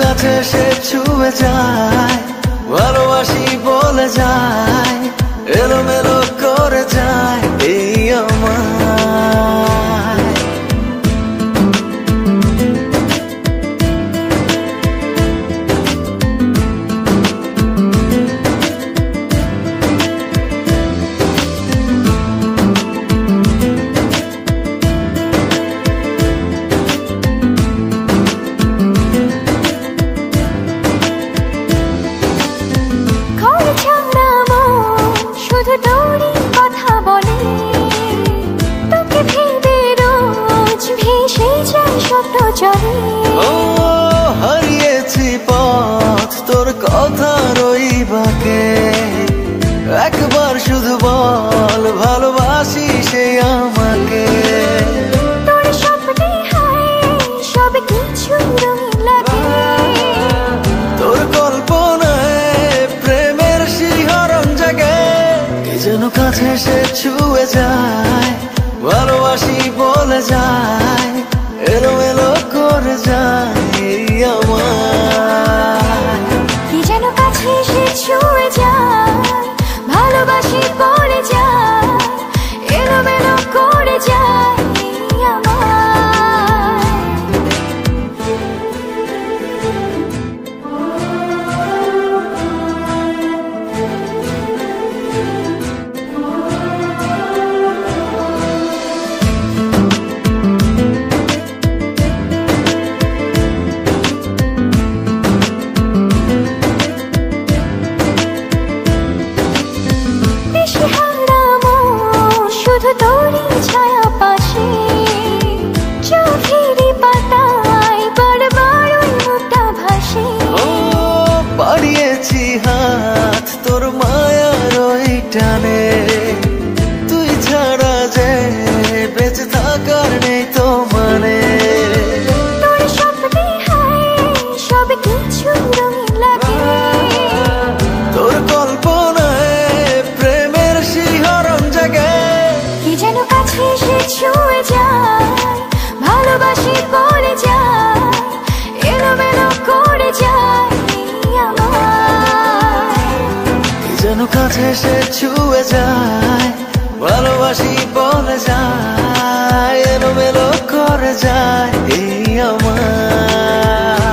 কাছে সে ছুঁয়ে যায়, ভালোবাসি বলে যায়, এলোমেলো করে যায় এই আমায়। হারিয়েছি পথ তোর কথা রইবাকে, একবার শুধু বল ভালোবাসি সে আমাকে। তোর স্বপ্নে সব কিছু রঙিন লাগে, তোর কল্পনায় প্রেমের শিহরণ জাগে, কে যেন কাছে সে ছুঁয়ে যায়, ভালোবাসি বলে যায়, এলোমেলো করে যায় আমায়। কি যেন কাছে সে ছুঁয়ে যায়, ভালোবাসি বলে যায়, এলোমেলো করে যায় আমায়। শুধু তোরই ছায়া পাশে, চোখেরই পাতায় বারবার ওই মুখটা ভাসে। বাড়িয়েছি হাত তোর মায়ার ওই টানে, তুই ছাড়া যে বেঁচে থাকার নেই তো মানে। তোর স্বপ্নে সব কিছু রঙিন লাগে, তোর কল্পনায় প্রেমের শিহরণ জাগে, কি যেন কাছে সে ছুঁয়ে যায়, ভালোবাসি বলে যায়, এলোমেলো করে যায় আমায়। কি যেন কাছে সে ছুঁয়ে যায়, ভালোবাসি বলে যায়, এলোমেলো করে যায় এই আমায়।